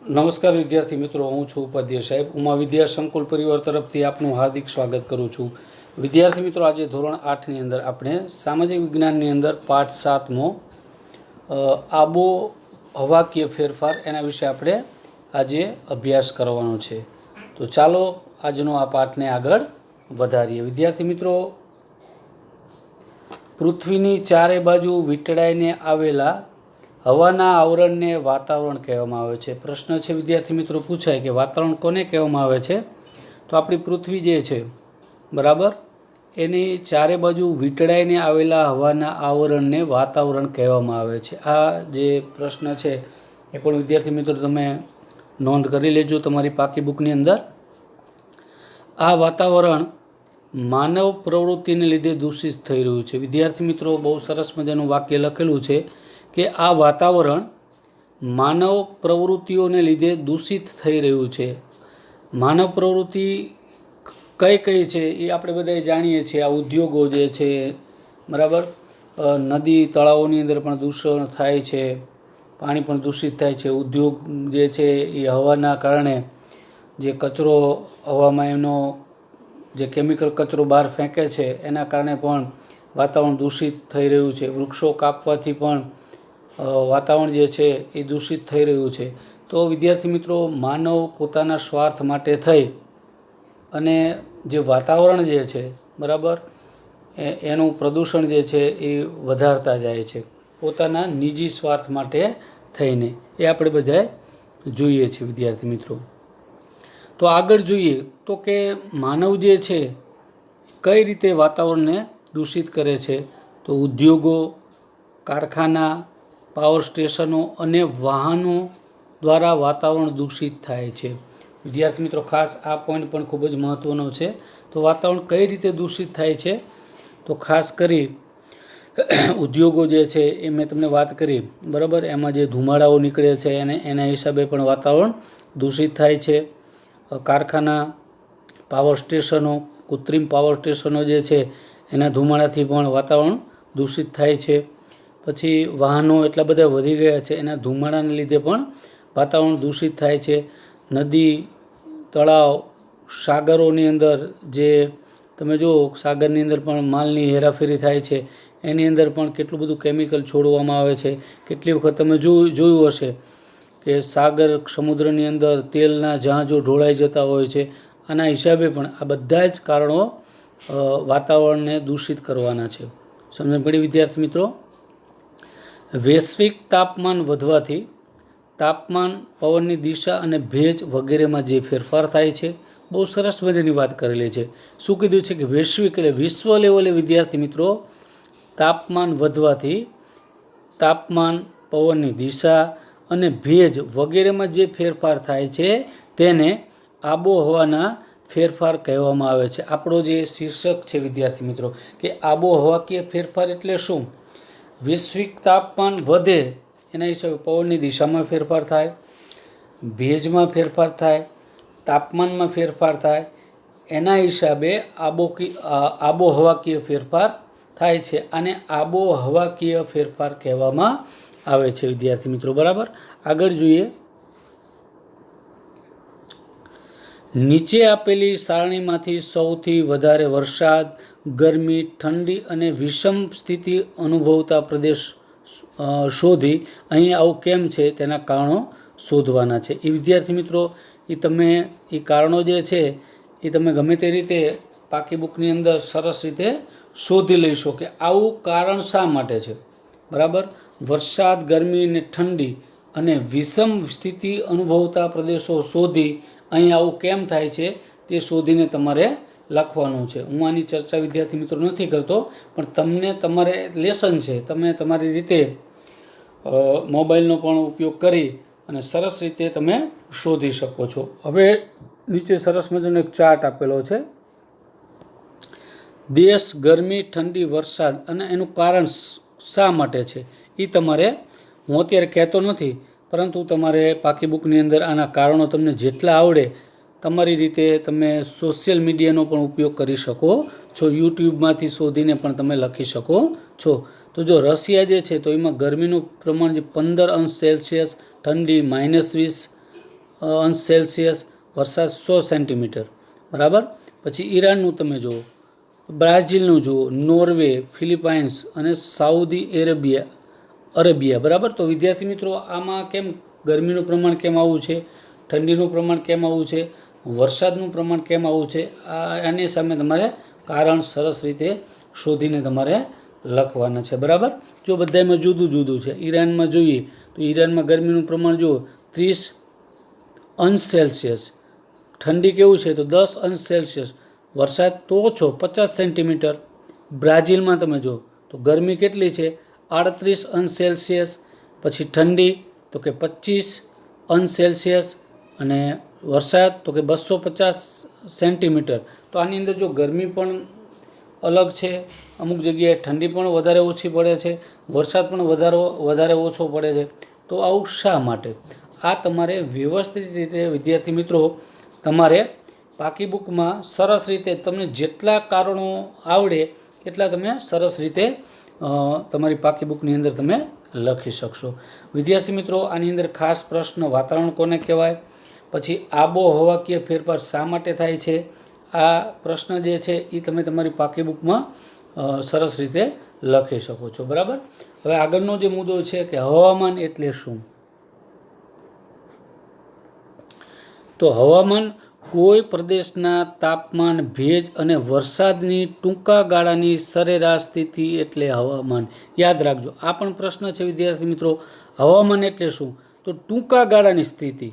નમસ્કાર વિદ્યાર્થી મિત્રો, હું છું ઉપાધ્યાય સાહેબ. ઉમા વિદ્યા સંકુલ પરિવાર તરફથી આપનું હાર્દિક સ્વાગત કરું છું. વિદ્યાર્થી મિત્રો, આજે ધોરણ 8ની અંદર આપણે સામાજિક વિજ્ઞાનની અંદર પાઠ 7મો આબોહવાકીય ફેરફાર એના વિશે આપણે આજે અભ્યાસ કરવાનો છે. તો ચાલો આજનો આ પાઠને આગળ વધારીએ. વિદ્યાર્થી મિત્રો, પૃથ્વીની ચારે બાજુ વીંટળાઈને આવેલા હવાના આવરણને વાતાવરણ કહેવામાં આવે છે. પ્રશ્ન છે વિદ્યાર્થી મિત્રો પૂછાય કે વાતાવરણ કોને કહેવામાં આવે છે? તો આપણી પૃથ્વી જે છે બરાબર, એની ચારે બાજુ વીંટળાઈને આવેલા હવાના આવરણને વાતાવરણ કહેવામાં આવે છે. આ જે પ્રશ્ન છે એ પણ વિદ્યાર્થી મિત્રો તમે નોંધ કરી લેજો તમારી પાકી બુકની અંદર. આ વાતાવરણ માનવ પ્રવૃત્તિને લીધે દૂષિત થઈ રહ્યું છે. વિદ્યાર્થી મિત્રો, બહુ સરસ મજાનું વાક્ય લખેલું છે કે આ વાતાવરણ માનવ પ્રવૃત્તિઓને લીધે દૂષિત થઈ રહ્યું છે. માનવ પ્રવૃત્તિ કઈ કઈ છે એ આપણે બધા જાણીએ છીએ. આ ઉદ્યોગો જે છે બરાબર, નદી તળાવોની અંદર પણ દૂષણ થાય છે, પાણી પણ દૂષિત થાય છે. ઉદ્યોગ જે છે એ હવાના કારણે જે કચરો હવામાં એનો જે કેમિકલ કચરો બહાર ફેંકે છે એના કારણે પણ વાતાવરણ દૂષિત થઈ રહ્યું છે. વૃક્ષો કાપવાથી પણ વાતાવરણ જે છે એ દૂષિત થઈ રહ્યું છે. તો વિદ્યાર્થી મિત્રો, માનવ પોતાના સ્વાર્થ માટે થઈ અને જે વાતાવરણ જે છે બરાબર, એનું પ્રદૂષણ જે છે એ વધારતા જાય છે પોતાના નિજી સ્વાર્થ માટે થઈને. એ આપણે બધાએ જોઈએ છીએ વિદ્યાર્થી મિત્રો. તો આગળ જોઈએ તો કે માનવ જે છે કઈ રીતે વાતાવરણને દૂષિત કરે છે. તો ઉદ્યોગો, કારખાના, પાવર સ્ટેશનો અને વાહનો દ્વારા વાતાવરણ દૂષિત થાય છે. વિદ્યાર્થી મિત્રો, ખાસ આ પોઈન્ટ પણ ખૂબ જ મહત્ત્વનો છે. તો વાતાવરણ કઈ રીતે દૂષિત થાય છે? તો ખાસ કરી ઉદ્યોગો જે છે એ મેં તમને વાત કરી બરાબર, એમાં જે ધુમાડાઓ નીકળે છે એના હિસાબે પણ વાતાવરણ દૂષિત થાય છે. કારખાના, પાવર સ્ટેશનો, કૃત્રિમ પાવર સ્ટેશનો જે છે એના ધુમાડાથી પણ વાતાવરણ દૂષિત થાય છે. પછી વાહનો એટલા બધા વધી ગયા છે, એના ધુમાડાને લીધે પણ વાતાવરણ દૂષિત થાય છે. નદી, તળાવ, સાગરોની અંદર જે તમે જુઓ, સાગરની અંદર પણ માલની હેરાફેરી થાય છે, એની અંદર પણ કેટલું બધું કેમિકલ છોડવામાં આવે છે. કેટલી વખત તમે જોયું હશે કે સાગર સમુદ્રની અંદર તેલના જહાજો ઢોળાઈ જતા હોય છે. આના હિસાબે પણ આ બધા જ કારણો વાતાવરણને દૂષિત કરવાના છે. સમજણ પડી વિદ્યાર્થી મિત્રો? વૈશ્વિક તાપમાન વધવાથી તાપમાન, પવનની દિશા અને ભેજ વગેરેમાં જે ફેરફાર થાય છે. બહુ સરસ મજાની વાત કરેલી છે. શું કીધું છે કે વૈશ્વિક એટલે વિશ્વ લેવલે વિદ્યાર્થી મિત્રો તાપમાન વધવાથી તાપમાન, પવનની દિશા અને ભેજ વગેરેમાં જે ફેરફાર થાય છે તેને આબોહવાના ફેરફાર કહેવામાં આવે છે. આપણો જે શીર્ષક છે વિદ્યાર્થી મિત્રો કે આબોહવાકીય ફેરફાર એટલે શું? વૈશ્વિક તાપમાન વધે એના હિસાબે પવનની દિશામાં ફેરફાર થાય, ભેજમાં ફેરફાર થાય, તાપમાનમાં ફેરફાર થાય, એના હિસાબે આબોહવાકીય ફેરફાર થાય છે. અને આબોહવાકીય ફેરફાર કહેવામાં આવે છે વિદ્યાર્થી મિત્રો. બરાબર, આગળ જોઈએ. નીચે આપેલી સારણીમાંથી સૌથી વધારે વરસાદ, ગરમી, ઠંડી અને વિષમ સ્થિતિ અનુભવતા પ્રદેશ શોધી અહીં આવું કેમ છે તેના કારણો શોધવાના છે. એ વિદ્યાર્થી મિત્રો એ કારણો જે છે એ તમે ગમે તે રીતે પાકી બુકની અંદર સરસ રીતે શોધી લઈશો કે આવું કારણ શા માટે છે. બરાબર, વરસાદ, ગરમી અને ઠંડી અને વિષમ સ્થિતિ અનુભવતા પ્રદેશો શોધી અહીં આવું કેમ થાય છે તે શોધીને તમારે લખવાનું છે. હું આની ચર્ચા વિદ્યાર્થી મિત્રો નથી કરતો, પણ તમને તમારે લેસન છે, તમે તમારી રીતે મોબાઈલનો પણ ઉપયોગ કરી અને સરસ રીતે તમે શોધી શકો છો. હવે નીચે સરસ મજાનો એક ચાર્ટ આપેલો છે. દેશ, ગરમી, ઠંડી, વરસાદ અને એનું કારણ શા માટે છે એ તમારે, હું અત્યારે કહેતો નથી, પરંતુ તમારે પાકી બુકની અંદર આના કારણો તમને જેટલા આવડે તમારી રીતે તમે સોશિયલ મીડિયાનો પણ ઉપયોગ કરી શકો છો. યુટ્યુબમાંથી શોધીને પણ તમે લખી શકો છો. તો જો રશિયા જે છે તો એમાં ગરમીનું પ્રમાણ જે 15 અંશ સેલ્સિયસ, ઠંડી -20, અંશ સેલ્સિયસ, વરસાદ 100 સેન્ટીમીટર, બરાબર. પછી ઈરાનનું તમે જુઓ, બ્રાઝિલનું જુઓ, નોર્વે, ફિલિપાઇન્સ અને સાઉદી અરેબિયા, બરાબર. તો વિદ્યાર્થી મિત્રો આમાં કેમ ગરમીનું પ્રમાણ કેમ આવું છે, ઠંડીનું પ્રમાણ કેમ આવું છે, વરસાદનું પ્રમાણ કેમ આવું છે, આની સામે તમારે કારણ સરસ રીતે શોધીને તમારે લખવાના છે, બરાબર. જો બધામાં જુદું જુદું છે. ઈરાનમાં જોઈએ તો ઈરાનમાં ગરમીનું પ્રમાણ જુઓ 30 અંશ સેલ્સિયસ, ઠંડી કેવું છે તો 10 અંશ સેલ્સિયસ, વરસાદ તો ઓછો 50 સેન્ટીમીટર. બ્રાઝિલમાં તમે જુઓ તો ગરમી કેટલી છે 38 અંશ સેલ્સિયસ, પછી ઠંડી તો કે 25 અંશ સેલ્સિયસ, અને વરસાદ તો કે 250 સેન્ટીમીટર. તો આની અંદર જો ગરમી પણ અલગ છે, અમુક જગ્યાએ ઠંડી પણ વધારે ઓછી પડે છે, વરસાદ પણ વધારે ઓછો પડે છે. તો આવું શા માટે? આ તમારે વ્યવસ્થિત રીતે વિદ્યાર્થી મિત્રો તમારે પાકી બુકમાં સરસ રીતે તમને જેટલા કારણો આવડે એટલા તમે સરસ રીતે તમારી પાકી બુકની અંદર તમે લખી શકશો. વિદ્યાર્થી મિત્રો આની અંદર ખાસ પ્રશ્ન વાતાવરણ કોને કહેવાય, પછી આબોહવાકીય ફેરફાર શા માટે થાય છે, આ પ્રશ્ન જે છે એ તમે તમારી પાકી બુકમાં સરસ રીતે લખી શકો છો, બરાબર. હવે આગળનો જે મુદ્દો છે કે હવામાન એટલે શું? તો હવામાન કોઈ પ્રદેશના તાપમાન, ભેજ અને વરસાદની ટૂંકા ગાળાની સરેરાશ સ્થિતિ એટલે હવામાન. યાદ રાખજો, આ પણ પ્રશ્ન છે વિદ્યાર્થી મિત્રો. હવામાન એટલે શું? તો ટૂંકા ગાળાની સ્થિતિ.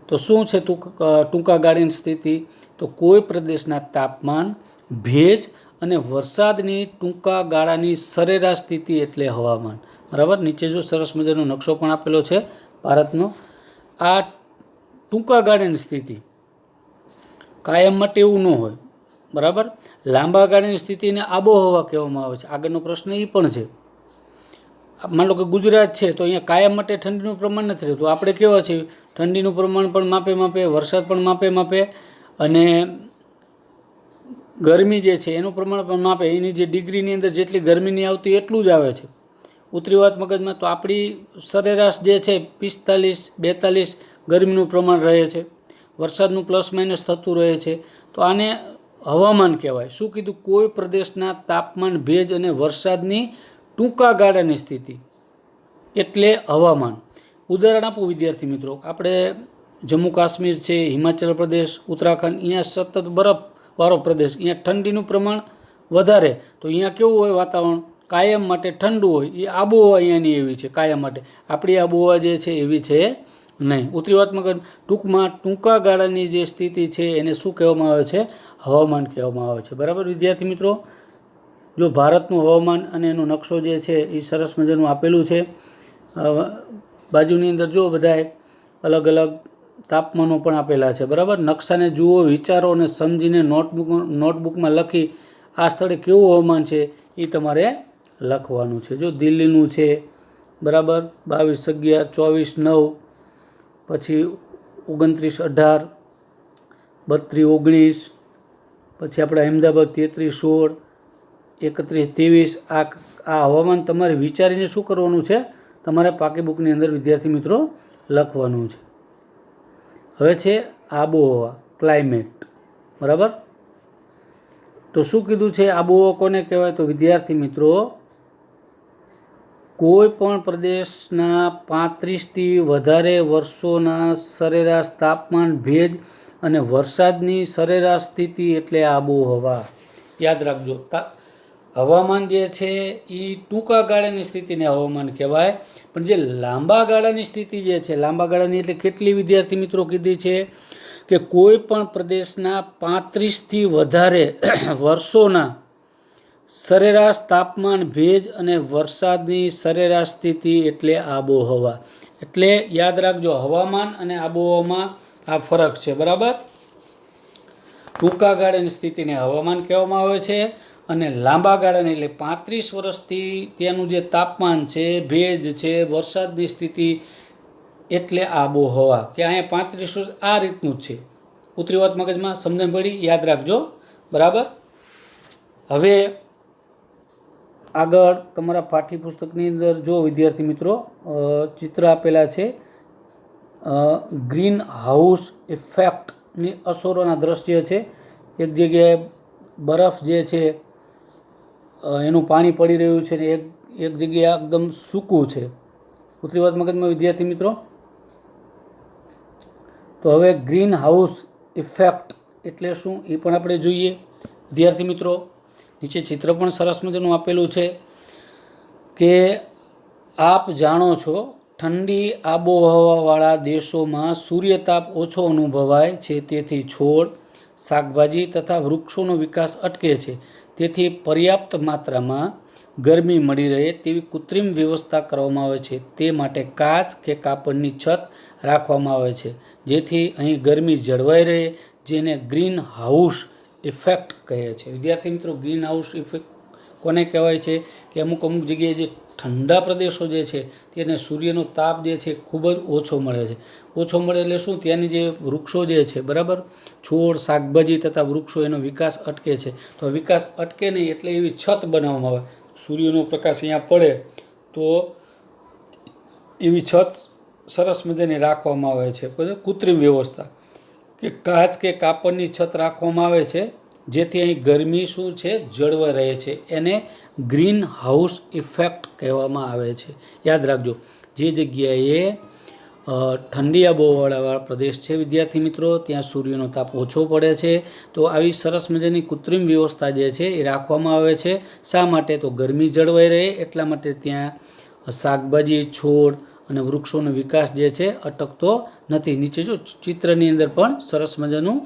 તો શું છે ટૂંકા ગાળાની સ્થિતિ? તો કોઈ પ્રદેશના તાપમાન, ભેજ અને વરસાદની ટૂંકા ગાળાની સરેરાશ સ્થિતિ એટલે હવામાન, બરાબર. નીચે જો સરસ મજાનો નકશો પણ આપેલો છે ભારતનો. આ ટૂંકા ગાળાની સ્થિતિ કાયમ માટે એવું ન હોય, બરાબર. લાંબા ગાળાની સ્થિતિને આબોહવા કહેવામાં આવે છે. આગળનો પ્રશ્ન એ પણ છે. માન લો કે ગુજરાત છે તો અહીંયા કાયમ માટે ઠંડીનું પ્રમાણ નથી રહેતું. આપણે કેવા છે, ઠંડીનું પ્રમાણ પણ માપે, વરસાદ પણ માપે, અને ગરમી જે છે એનું પ્રમાણ પણ માપે. એની જે ડિગ્રીની અંદર જેટલી ગરમીની આવતી એટલું જ આવે છે. ઉત્તરી વાત મગજમાં. તો આપણી સરેરાશ જે છે 45-42 ગરમીનું પ્રમાણ રહે છે, વરસાદનું પ્લસ માઇનસ થતું રહે છે. તો આને હવામાન કહેવાય. શું કીધું? કોઈ પ્રદેશના તાપમાન, ભેજ અને વરસાદની ટૂંકા ગાળાની સ્થિતિ એટલે હવામાન. ઉદાહરણ આપું વિદ્યાર્થી મિત્રો, આપણે જમ્મુ કાશ્મીર છે, હિમાચલ પ્રદેશ, ઉત્તરાખંડ, અહીંયા સતત બરફવાળો પ્રદેશ, અહીંયા ઠંડીનું પ્રમાણ વધારે. તો અહીંયા કેવું હોય વાતાવરણ? કાયમ માટે ઠંડુ હોય. એ આબોહવા અહીંયાની એવી છે કાયમ માટે. આપણી આબોહવા જે છે એવી છે નહીં. ઉત્તરી વાતમાં ટૂંકમાં ટૂંકા ગાળાની જે સ્થિતિ છે એને શું કહેવામાં આવે છે? હવામાન કહેવામાં આવે છે, બરાબર વિદ્યાર્થી મિત્રો. જો ભારતનું હવામાન અને એનો નકશો જે છે એ સરસ મજાનું આપેલું છે. બાજુની અંદર જો બધાએ અલગ અલગ તાપમાનો પણ આપેલા છે, બરાબર. નકશાને જુઓ, વિચારો અને સમજીને નોટબુકમાં લખી આ સ્થળે કેવું હવામાન છે એ તમારે લખવાનું છે. જો દિલ્હીનું છે, બરાબર, 22-11, 24-9, પછી 29-18, 32-19, પછી આપણે અહેમદાબાદ 33-16, 31-23. આ હવામાન તમારે વિચારીને શું કરવાનું છે? તમારે પાકી બુકની અંદર વિદ્યાર્થી મિત્રો લખવાનું છે. હવે છે આબોહવા, ક્લાઇમેટ, બરાબર. તો શું કીધું છે? આબોહવા કોને કહેવાય? તો વિદ્યાર્થી મિત્રો કોઈ પણ પ્રદેશના 35થી વધારે વર્ષોના સરેરાશ તાપમાન, ભેજ અને વરસાદની સરેરાશ સ્થિતિ એટલે આબોહવા. યાદ રાખજો, હવામાન જે છે એ ટૂંકા ગાળાની સ્થિતિને હવામાન કહેવાય. પણ જે લાંબા ગાળાની સ્થિતિ જે છે, લાંબા ગાળાની એટલે કેટલી વિદ્યાર્થી મિત્રો કીધી છે? કે કોઈ પણ પ્રદેશના 35થી વધારે વર્ષોના સરેરાશ તાપમાન, ભેજ અને વરસાદની સરેરાશ સ્થિતિ એટલે આબોહવા. એટલે યાદ રાખજો, હવામાન અને આબોહવામાં આ ફરક છે, બરાબર. ટૂંકા ગાળાની સ્થિતિને હવામાન કહેવામાં આવે છે, અને લાંબા ગાળાની એટલે 35 વર્ષથી ત્યાંનું જે તાપમાન છે, ભેજ છે, વરસાદની સ્થિતિ એટલે આબોહવા. કે અહીંયા 35 વર્ષ આ રીતનું જ છે. ઉત્તરી વાત મગજમાં સમજણ પડી? યાદ રાખજો, બરાબર. હવે આગળ તમારા પાઠ્યપુસ્તકની અંદર જો વિદ્યાર્થી મિત્રો ચિત્ર આપેલા છે ગ્રીન હાઉસ ઇફેક્ટની અસરોના દ્રશ્ય છે. એક જગ્યાએ બરફ જે છે એનું પાણી પડી રહ્યું છે ને એક જગ્યાએ એકદમ સૂકું છે. ઉતરી વાત મગજમાં વિદ્યાર્થી મિત્રો? તો હવે ગ્રીન હાઉસ ઇફેક્ટ એટલે શું એ પણ આપણે જોઈએ વિદ્યાર્થી મિત્રો. નીચે ચિત્ર પણ સરસ મજાનું આપેલું છે કે આપ જાણો છો ઠંડી આબોહવાવાળા દેશોમાં સૂર્યતાપ ઓછો અનુભવાય છે, તેથી છોડ, શાકભાજી તથા વૃક્ષોનો વિકાસ અટકે છે. તેથી પર્યાપ્ત માત્રામાં ગરમી મળી રહે તેવી કૃત્રિમ વ્યવસ્થા કરવામાં આવે છે. તે માટે કાચ કે કાપડની છત રાખવામાં આવે છે, જેથી અહીં ગરમી જળવાઈ રહે, જેને ગ્રીન હાઉસ ઇફેક્ટ કહે છે. વિદ્યાર્થી મિત્રો, ગ્રીન હાઉસ ઇફેક્ટ કોને કહેવાય છે કે અમુક જગ્યાએ જે ઠંડા પ્રદેશો જે છે તેને સૂર્યનો તાપ જે છે ખૂબ જ ઓછો મળે છે. ઓછો મળે એટલે શું? ત્યાંની જે વૃક્ષો જે છે, બરાબર, છોડ, શાકભાજી તથા વૃક્ષો, એનો વિકાસ અટકે છે. તો વિકાસ અટકે નહીં એટલે એવી છત બનાવવામાં આવે. સૂર્યનો પ્રકાશ અહીંયા પડે તો એવી છત સરસ મજાની રાખવામાં આવે છે. કૃત્રિમ વ્યવસ્થા કે કાચ કે કાપડની છત રાખવામાં આવે છે, જેથી અહીં ગરમી શું છે? જળવાઈ રહે છે. એને ગ્રીન હાઉસ ઇફેક્ટ કહેવામાં આવે છે. યાદ રાખજો, જે જગ્યાએ ઠંડી આબોહવાવાળા પ્રદેશ છે વિદ્યાર્થી મિત્રો, ત્યાં સૂર્યનો તાપ ઓછો પડે છે. તો આવી સરસ મજાની કૃત્રિમ વ્યવસ્થા જે છે એ રાખવામાં આવે છે. શા માટે? તો ગરમી જળવાઈ રહે એટલા માટે ત્યાં શાકભાજી, છોડ અને વૃક્ષોનો વિકાસ જે છે અટકતો નથી. નીચે જો ચિત્રની અંદર પણ સરસ મજાનું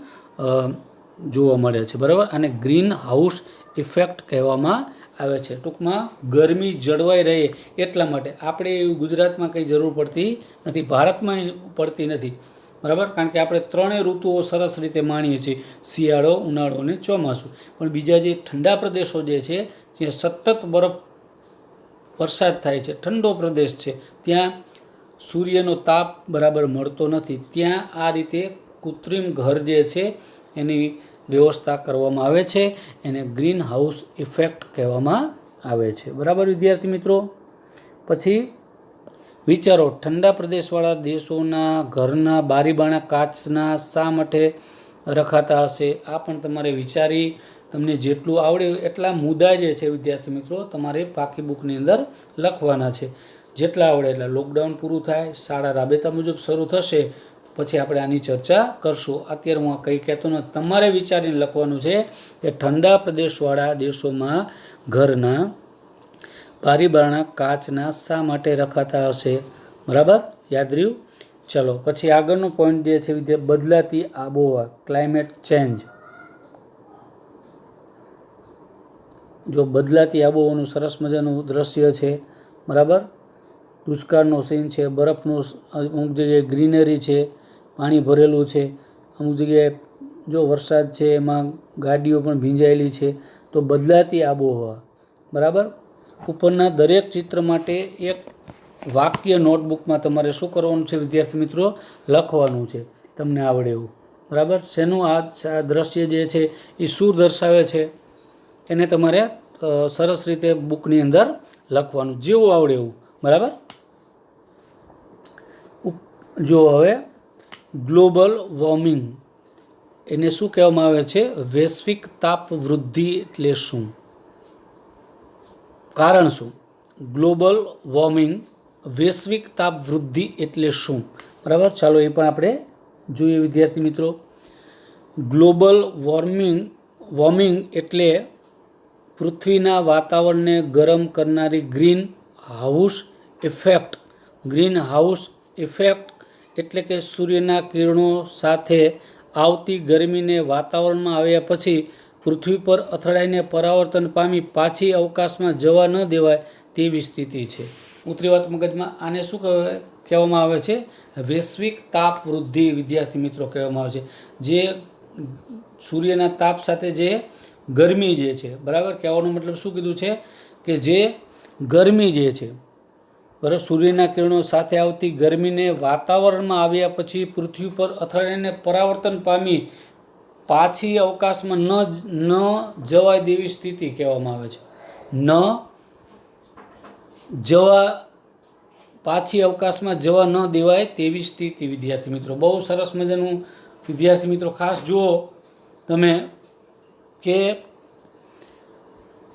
જોવા મળે છે, બરાબર. આને ગ્રીન હાઉસ ઇફેક્ટ કહેવામાં આવે છે. ટૂંકમાં ગરમી જળવાઈ રહે એટલા માટે. આપણે એવી ગુજરાતમાં કંઈ જરૂર પડતી નથી, ભારતમાં પડતી નથી, બરાબર, કારણ કે આપણે ત્રણેય ઋતુઓ સરસ રીતે માણીએ છીએ, શિયાળો, ઉનાળો અને ચોમાસું. પણ બીજા જે ઠંડા પ્રદેશો જે છે, જ્યાં સતત બરફ વરસાદ થાય છે, ઠંડો પ્રદેશ છે, ત્યાં સૂર્યનો તાપ બરાબર મળતો નથી. ત્યાં આ રીતે કૃત્રિમ ઘર જે છે એની વ્યવસ્થા કરવામાં આવે છે. એને ગ્રીન હાઉસ ઇફેક્ટ કહેવામાં આવે છે, બરાબર વિદ્યાર્થી મિત્રો. પછી વિચારો, ઠંડા પ્રદેશવાળા દેશોના ઘરના બારીબાણા કાચના શા માટે રખાતા હશે? આ પણ તમારે વિચારી, તમને જેટલું આવડે એટલા મુદ્દા જે છે વિદ્યાર્થી મિત્રો તમારે પાકી બુકની અંદર લખવાના છે. જેટલા આવડે એટલા. લોકડાઉન પૂરું થાય, શાળા રાબેતા મુજબ શરૂ થશે, પછી આપણે આની ચર્ચા કરશું. અત્યારે હું કંઈ કહેતો નથી, તમારે વિચારીને લખવાનું છે કે ઠંડા પ્રદેશવાળા દેશોમાં ઘરના બારીબારણા કાચના શા માટે રખાતા હશે? બરાબર, યાદ રહ્યું? ચલો પછી આગળનો પોઈન્ટ જે છે બદલાતી આબોહવા, ક્લાઇમેટ ચેન્જ. જો બદલાતી આબોહવાનું સરસ મજાનું દ્રશ્ય છે, બરાબર. દુષ્કાળનો સીન છે, બરફનું અમુક જગ્યાએ ગ્રીનરી છે, પાણી ભરેલું છે, અમુક જગ્યાએ જો વરસાદ છે એમાં ગાડીઓ પણ ભીંજાયેલી છે. તો બદલાતી આબોહવા, બરાબર. ઉપરના દરેક ચિત્ર માટે એક વાક્ય નોટબુકમાં તમારે શું કરવાનું છે વિદ્યાર્થી મિત્રો? લખવાનું છે, તમને આવડે એવું, બરાબર. શેનું આ દ્રશ્ય જે છે એ શું દર્શાવે છે એને તમારે સરસ રીતે બુકની અંદર લખવાનું, જેવું આવડે એવું, બરાબર. જો હવે ગ્લોબલ વોર્મિંગ એને શું કહેવામાં આવે છે? વૈશ્વિક તાપ વૃદ્ધિ એટલે શું? કારણ શું? ગ્લોબલ વોર્મિંગ, વૈશ્વિક તાપ વૃદ્ધિ એટલે શું? બરાબર, ચાલો એ પણ આપણે જોઈએ વિદ્યાર્થી મિત્રો. ગ્લોબલ વોર્મિંગ એટલે પૃથ્વીના વાતાવરણને ગરમ કરનારી green house effect. Green house effect એટલે કે સૂર્યના કિરણો સાથે આવતી ગરમીને વાતાવરણમાં આવ્યા પછી પૃથ્વી પર અથડાઈને પરાવર્તન પામી પાછી અવકાશમાં જવા ન દેવાય તેવી સ્થિતિ છે. ઉતરી વાત મગજમાં. આને શું કહેવામાં આવે છે? વૈશ્વિક તાપ વૃદ્ધિ વિદ્યાર્થી મિત્રો કહેવામાં આવે છે. જે સૂર્યના તાપ સાથે જે ગરમી જે છે, બરાબર, કહેવાનો મતલબ શું કીધું છે કે જે ગરમી જે છે, બરાબર, સૂર્યના કિરણો સાથે આવતી ગરમીને વાતાવરણમાં આવ્યા પછી પૃથ્વી પર અથડાઈને પરાવર્તન પામી પાછી અવકાશમાં ન જવાય દેવી સ્થિતિ કહેવામાં આવે છે. ન જવા પાછી અવકાશમાં જવા ન દેવાય તેવી સ્થિતિ. વિદ્યાર્થી મિત્રો બહુ સરસ મજાનું વિદ્યાર્થી મિત્રો ખાસ જુઓ તમે કે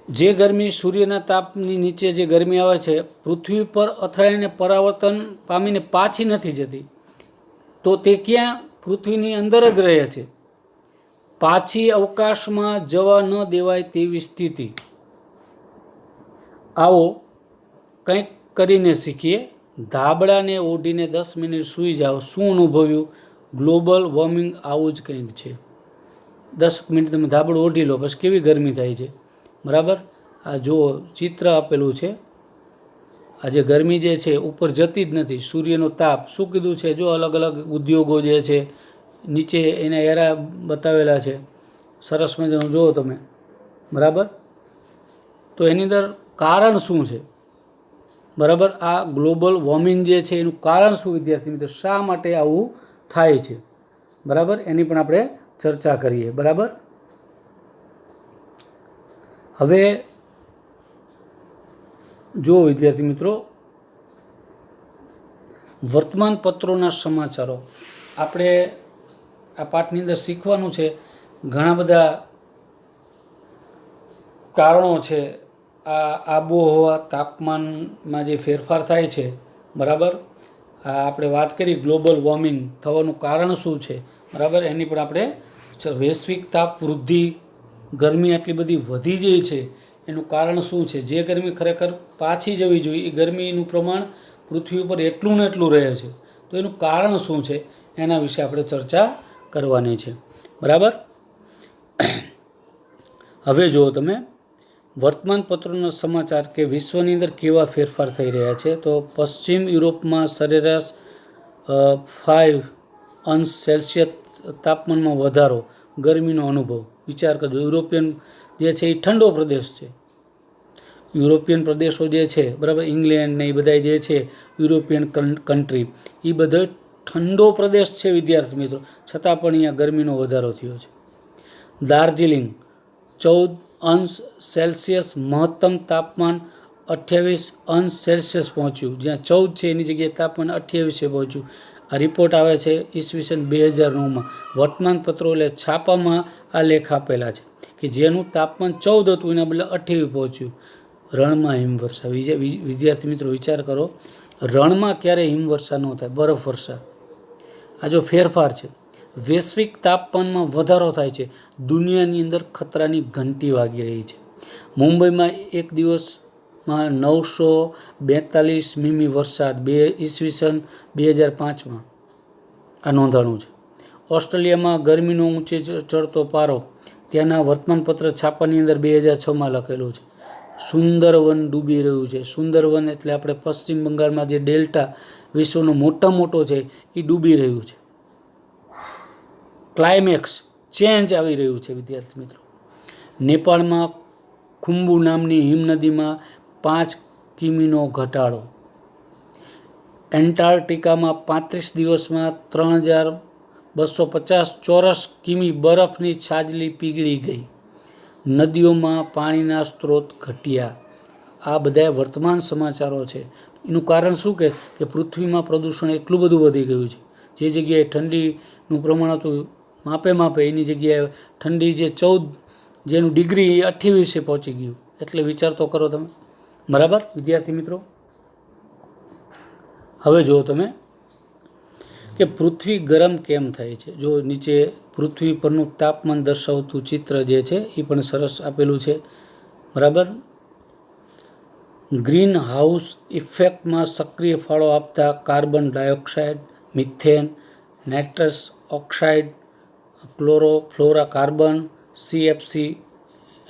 જે ગરમી સૂર્યના તાપની નીચે જે ગરમી આવે છે પૃથ્વી પર અથડાઈને પરાવર્તન પામીને પાછી નથી જતી, તો તે ક્યાં પૃથ્વીની અંદર જ રહે છે. પાછી અવકાશમાં જવા ન દેવાય તેવી સ્થિતિ. આવો કંઈક કરીને શીખીએ. ધાબળાને ઓઢીને 10 મિનિટ સૂઈ જાઓ. શું અનુભવ્યું? ગ્લોબલ વોર્મિંગ આવું જ કંઈક છે. 10 મિનિટ તમે ધાબળું ઓઢી લો પછી કેવી ગરમી થાય છે, બરાબર. આ જુઓ ચિત્ર આપેલું છે. આ જે ગરમી જે છે ઉપર જતી જ નથી. સૂર્યનો તાપ શું કીધું છે, જો અલગ અલગ ઉદ્યોગો જે છે નીચે એના એરા બતાવેલા છે, સરસ મજાનું જુઓ તમે, બરાબર. તો એની અંદર કારણ શું છે, બરાબર. આ ગ્લોબલ વોર્મિંગ જે છે એનું કારણ શું વિદ્યાર્થી મિત્રો, શા માટે આવું થાય છે, બરાબર, એની પણ આપણે ચર્ચા કરીએ, બરાબર. હવે જો વિદ્યાર્થી મિત્રો વર્તમાન પત્રોના સમાચારો આપણે આ પાઠની અંદર શીખવાનું છે. ઘણા બધા કારણો છે. આ આબોહવા તાપમાનમાં જે ફેરફાર થાય છે, બરાબર. આ આપણે વાત કરી ગ્લોબલ વોર્મિંગ થવાનું કારણ શું છે, બરાબર. એની પણ આપણે વૈશ્વિક તાપ વૃદ્ધિ, ગરમી આટલી બધી વધી જાય છે એનું કારણ શું છે. જે ગરમી ખરેખર પાછી જવી જોઈએ એ ગરમીનું પ્રમાણ પૃથ્વી ઉપર એટલું ને એટલું રહે છે, તો એનું કારણ શું છે એના વિશે આપણે ચર્ચા કરવાની છે, બરાબર. હવે જુઓ તમે વર્તમાન પત્રોના સમાચાર કે વિશ્વની અંદર કેવા ફેરફાર થઈ રહ્યા છે. તો પશ્ચિમ યુરોપમાં સરેરાશ 5°C તાપમાનમાં વધારો, ગરમીનો અનુભવ. વિચાર કરજો, યુરોપિયન જે છે એ ઠંડો પ્રદેશ છે. યુરોપિયન પ્રદેશો જે છે, બરાબર, ઇંગ્લેન્ડ ને એ બધા જે છે યુરોપિયન કન્ટ્રી, એ બધો ઠંડો પ્રદેશ છે વિદ્યાર્થી મિત્રો, છતાં પણ અહીંયા ગરમીનો વધારો થયો છે. દાર્જિલિંગ 14°C મહત્તમ તાપમાન 28°C પહોંચ્યું. જ્યાં 14 છે એની જગ્યાએ તાપમાન 28 પહોંચ્યું. આ રિપોર્ટ આવે છે ઈસવીસન 2009માં. વર્તમાન પત્રો એટલે છાપામાં આ લેખ આપેલા છે કે જેનું તાપમાન 14 હતું એના બદલે 28 પહોંચ્યું. રણમાં હિમવર્ષા. વિદ્યાર્થી મિત્રો વિચાર કરો, રણમાં ક્યારે હિમવર્ષા ન થાય, બરફ વર્ષા. આ જો ફેરફાર છે, વૈશ્વિક તાપમાનમાં વધારો થાય છે, દુનિયાની અંદર ખતરાની ઘંટી વાગી રહી છે. મુંબઈમાં એક દિવસમાં 942 મીમી વરસાદ ઈસવીસન 2005માં આ નોંધાણું છે. ઓસ્ટ્રેલિયામાં ગરમીનો ઊંચે ચડતો પારો, ત્યાંના વર્તમાનપત્ર છાપાની અંદર 2006માં લખેલું છે. સુંદરવન ડૂબી રહ્યું છે. સુંદરવન એટલે આપણે પશ્ચિમ બંગાળમાં જે ડેલ્ટા વિશ્વનો મોટો છે એ ડૂબી રહ્યું છે. ક્લાઇમેક્સ ચેન્જ આવી રહ્યું છે વિદ્યાર્થી મિત્રો. નેપાળમાં ખુંબુ નામની હિમનદીમાં 5 કિમીનો ઘટાડો. એન્ટાર્કટિકામાં 35 દિવસમાં 3250 ચોરસ કિમી બરફની છાજલી પીગળી ગઈ. નદીઓમાં પાણીના સ્ત્રોત ઘટ્યા. આ બધા વર્તમાન સમાચારો છે. એનું કારણ શું કે પૃથ્વીમાં પ્રદૂષણ એટલું બધું વધી ગયું છે. જે જગ્યાએ ઠંડીનું પ્રમાણ હતું માપે એની જગ્યાએ ઠંડી જે 14 જેનું ડિગ્રી 28 પહોંચી ગયું. એટલે વિચાર તો કરો તમે, બરાબર વિદ્યાર્થી મિત્રો. હવે જુઓ તમે કે પૃથ્વી ગરમ કેમ થાય છે. જો નીચે પૃથ્વી પરનું તાપમાન દર્શાવતું ચિત્ર જે છે એ પણ સરસ આપેલું છે, બરાબર. ગ્રીન હાઉસ ઇફેક્ટમાં સક્રિય ફાળો આપતા carbon dioxide, methane, nitrous oxide, chlorofluorocarbon, CFC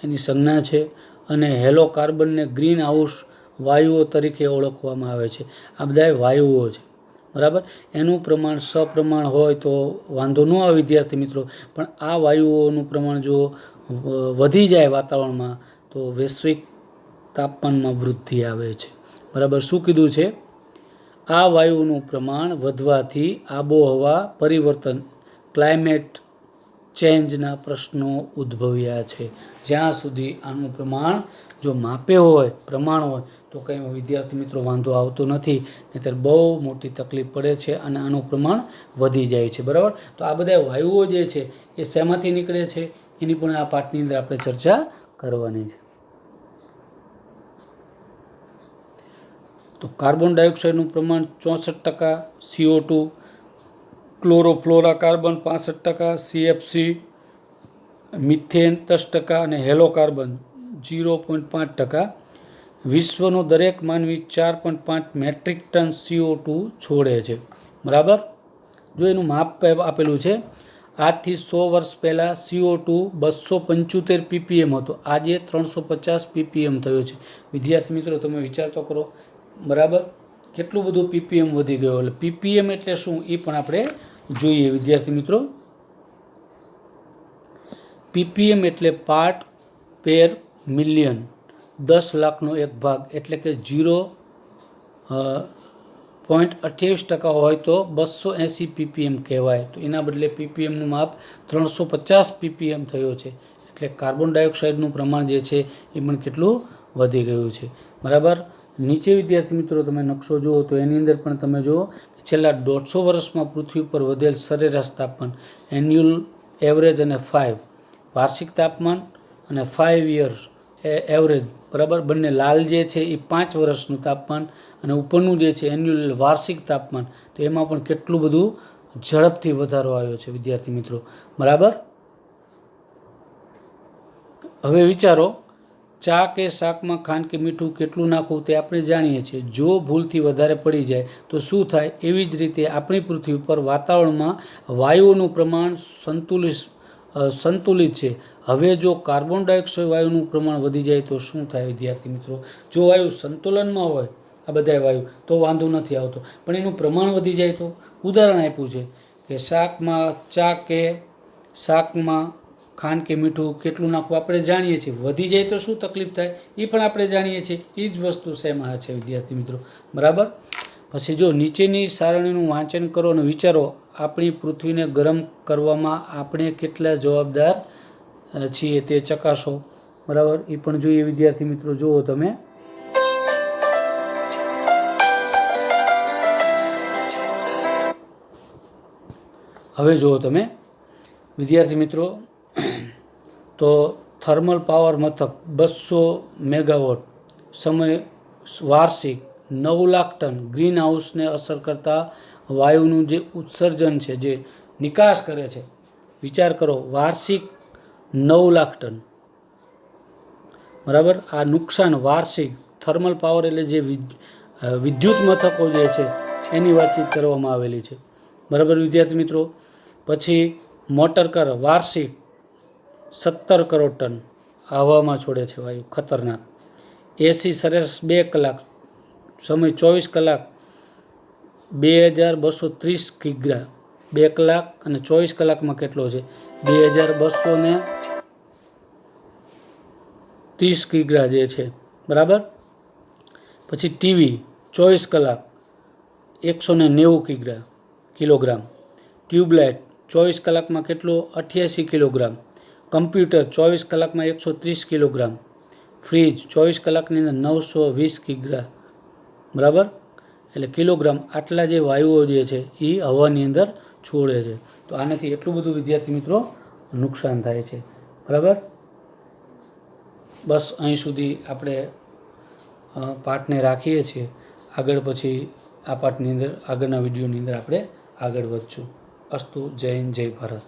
એની સંજ્ઞા છે, અને હેલો કાર્બનને ગ્રીન હાઉસ વાયુઓ તરીકે ઓળખવામાં આવે છે. આ બધા વાયુઓ છે, બરાબર. એનું પ્રમાણ સપ્રમાણ હોય તો વાંધો ન આવે વિદ્યાર્થી મિત્રો, પણ આ વાયુઓનું પ્રમાણ જો વધી જાય વાતાવરણમાં તો વૈશ્વિક તાપમાનમાં વૃદ્ધિ આવે છે, બરાબર. શું કીધું છે? આ વાયુઓનું પ્રમાણ વધવાથી આબોહવા પરિવર્તન, ક્લાઇમેટ ચેન્જના પ્રશ્નો ઉદ્ભવ્યા છે. જ્યાં સુધી આનું પ્રમાણ જો માપે હોય, પ્રમાણ હોય, તો કંઈ વિદ્યાર્થી મિત્રો વાંધો આવતો નથી, નહીંતર બહુ મોટી તકલીફ પડે છે અને આનું પ્રમાણ વધી જાય છે. બરાબર, તો આ બધા વાયુઓ જે છે એ શેમાંથી નીકળે છે એની પણ આ પાઠની અંદર આપણે ચર્ચા કરવાની છે. તો કાર્બન ડાયોક્સાઇડનું પ્રમાણ 64%, CO2, ક્લોરોફ્લોરાકાર્બન 65%, CFC, મિથેન 10% અને હેલોકાર્બન 0.5%. વિશ્વનો દરેક માનવી 4.5 મેટ્રિક ટન CO2 છોડે છે. બરાબર, જો એનું માપ આપેલું છે. આજથી 100 વર્ષ પહેલાં CO2 275 ppm હતો, આજે 350 ppm થયો છે. વિદ્યાર્થી મિત્રો તમે વિચાર તો કરો. બરાબર, કેટલું બધું ppm વધી ગયો. એટલે ppm એટલે શું એ પણ આપણે જોઈએ વિદ્યાર્થી મિત્રો. ppm એટલે પાર્ટ પેર મિલિયન, 10 લાખનો એક ભાગ, એટલે કે 0.28% હોય તો 280 ppm કહેવાય. તો એના બદલે ppmનું માપ 350 ppm થયો છે. એટલે કાર્બન ડાયોક્સાઇડનું પ્રમાણ જે છે એ પણ કેટલું વધી ગયું છે. બરાબર, નીચે વિદ્યાર્થી મિત્રો તમે નકશો જુઓ તો એની અંદર પણ તમે જુઓ કે છેલ્લા 150 વર્ષમાં પૃથ્વી પર વધેલ સરેરાશ તાપમાન, એન્યુઅલ એવરેજ અને 5 વાર્ષિક તાપમાન અને 5 યર્સ એવરેજ. બરાબર, બંને લાલ જે છે એ 5 વર્ષનું તાપમાન અને ઉપરનું જે છે એન્યુઅલ વાર્ષિક તાપમાન, તો એમાં પણ કેટલું બધું ઝડપથી વધારો આવ્યો છે વિદ્યાર્થી મિત્રો. બરાબર, હવે વિચારો, ચા કે શાકમાં ખાંડ કે મીઠું કેટલું નાખવું તે આપણે જાણીએ છીએ. જો ભૂલથી વધારે પડી જાય તો શું થાય? એવી જ રીતે આપણી પૃથ્વી પર વાતાવરણમાં વાયુઓનું પ્રમાણ સંતુલિત છે. હવે જો કાર્બન ડાયોક્સાઇડ વાયુનું પ્રમાણ વધી જાય તો શું થાય વિદ્યાર્થી મિત્રો? જો વાયુ સંતુલનમાં હોય, આ બધા વાયુ, તો વાંધો નથી આવતો, પણ એનું પ્રમાણ વધી જાય તો? ઉદાહરણ આપ્યું છે કે ચા કે શાકમાં ખાંડ કે મીઠું કેટલું નાખવું આપણે જાણીએ છીએ. વધી જાય તો શું તકલીફ થાય એ પણ આપણે જાણીએ છીએ. એ જ વસ્તુ સેમ આ છે વિદ્યાર્થી મિત્રો. બરાબર, પછી જો નીચેની સારણીનું વાંચન કરો અને વિચારો, આપણી પૃથ્વીને ગરમ કરવામાં આપણે કેટલા જવાબદાર છીએ તે ચકાસો. બરાબર, એ પણ જોઈએ વિદ્યાર્થી મિત્રો. જુઓ તમે, હવે જુઓ તમે વિદ્યાર્થી મિત્રો, તો થર્મલ પાવર મથક 200 મેગાવોટ સમય વાર્ષિક 9 લાખ ટન ગ્રીન હાઉસને અસર કરતા વાયુનું જે ઉત્સર્જન છે, જે નિકાસ કરે છે, વિચાર કરો, વાર્ષિક 9 લાખ ટન. બરાબર, આ નુકસાન વાર્ષિક. થર્મલ પાવર એટલે જે વિદ્યુત મથકો જે છે એની વાતચીત કરવામાં આવેલી છે. બરાબર વિદ્યાર્થી મિત્રો, પછી મોટર કાર વાર્ષિક 17 કરોડ ટન હવામાં છોડે છે વાયુ, ખતરનાક. એસી સરેરાશ 2 કલાક સમય 24 કલાક 2230 કિગ્રા. 2 કલાક અને 24 કલાકમાં કેટલો છે? 2230 કિગ્રા જે છે. બરાબર, પછી ટીવી 24 કલાક 190 કિલોગ્રામ. ટ્યુબલાઇટ 24 કલાકમાં કેટલો? 88 કિલોગ્રામ. કમ્પ્યુટર 24 કલાકમાં 130 કિલોગ્રામ. ફ્રીજ 24 કલાકની અંદર 920 કિગ્રા. બરાબર, એટલે કિલોગ્રામ. આટલા જે વાયુઓ જે છે એ હવાની અંદર છોડે છે. તો આનાથી એટલું બધું વિદ્યાર્થી મિત્રો નુકસાન થાય છે. બરાબર, બસ અહીં સુધી આપણે પાઠને રાખીએ છીએ. આગળ પછી આ પાઠની અંદર આગળના વિડીયોની અંદર આપણે આગળ વધશું. અસ્તુ. જય હિન્દ, જય ભારત.